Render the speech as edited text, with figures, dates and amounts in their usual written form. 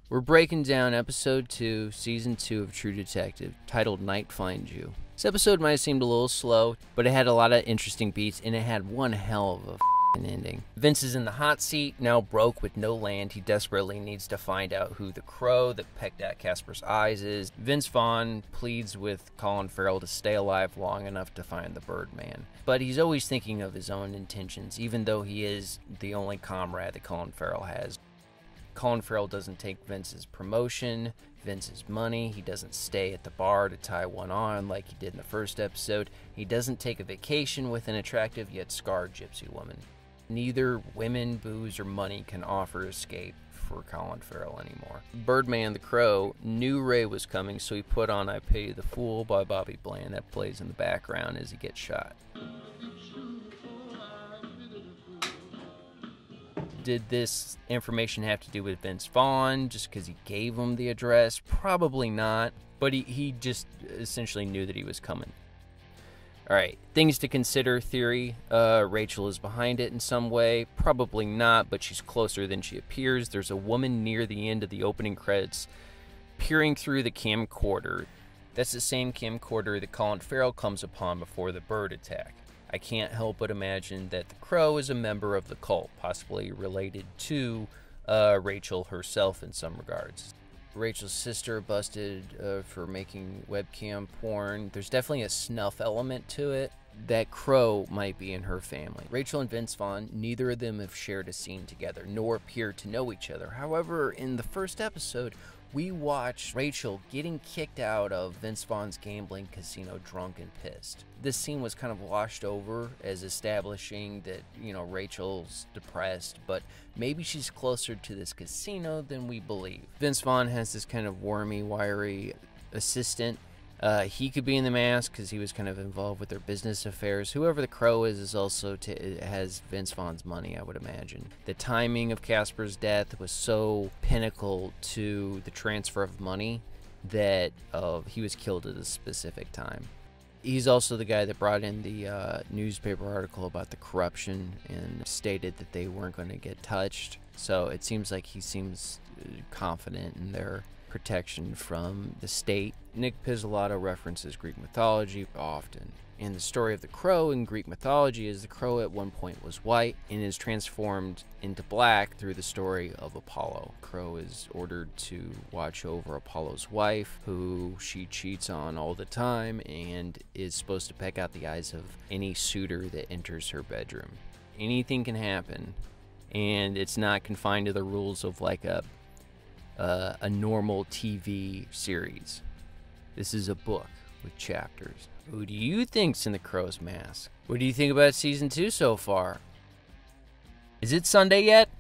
We're breaking down episode 2, season 2 of True Detective, titled Night Finds You. This episode might have seemed a little slow, but it had a lot of interesting beats, and it had one hell of a ending. Vince is in the hot seat, now broke with no land. He desperately needs to find out who the crow that pecked at Casper's eyes is. Vince Vaughn pleads with Colin Farrell to stay alive long enough to find the Birdman. But he's always thinking of his own intentions, even though he is the only comrade that Colin Farrell has. Colin Farrell doesn't take Vince's promotion, Vince's money. He doesn't stay at the bar to tie one on like he did in the first episode. He doesn't take a vacation with an attractive yet scarred gypsy woman. Neither women, booze, or money can offer escape for Colin Farrell anymore. Birdman the Crow knew Ray was coming, so he put on I Pity the Fool by Bobby Bland that plays in the background as he gets shot. Did this information have to do with Vince Vaughn just because he gave him the address? Probably not, but he just essentially knew that he was coming. Alright, things to consider theory. Rachel is behind it in some way. Probably not, but she's closer than she appears. There's a woman near the end of the opening credits peering through the camcorder. That's the same camcorder that Colin Farrell comes upon before the bird attack. I can't help but imagine that the Crow is a member of the cult, possibly related to Rachel herself in some regards. Rachel's sister busted for making webcam porn. There's definitely a snuff element to it. That Crow might be in her family. Rachel and Vince Vaughn, neither of them have shared a scene together, nor appear to know each other. However, in the first episode, we watch Rachel getting kicked out of Vince Vaughn's gambling casino drunk and pissed. This scene was kind of washed over as establishing that, Rachel's depressed, but maybe she's closer to this casino than we believe. Vince Vaughn has this kind of wormy, wiry assistant. He could be in the mask because he was kind of involved with their business affairs. Whoever the Crow is also has Vince Vaughn's money, I would imagine. The timing of Casper's death was so pinnacle to the transfer of money that he was killed at a specific time. He's also the guy that brought in the newspaper article about the corruption and stated that they weren't going to get touched. So it seems like he seems confident in their protection from the state. Nick Pizzolatto references Greek mythology often. And the story of the Crow in Greek mythology is the Crow at one point was white and is transformed into black through the story of Apollo. Crow is ordered to watch over Apollo's wife, who she cheats on all the time, and is supposed to peck out the eyes of any suitor that enters her bedroom. Anything can happen, and it's not confined to the rules of like a normal TV series. This is a book with chapters. Who do you think's in the Crow's mask? What do you think about season 2 so far? Is it Sunday yet?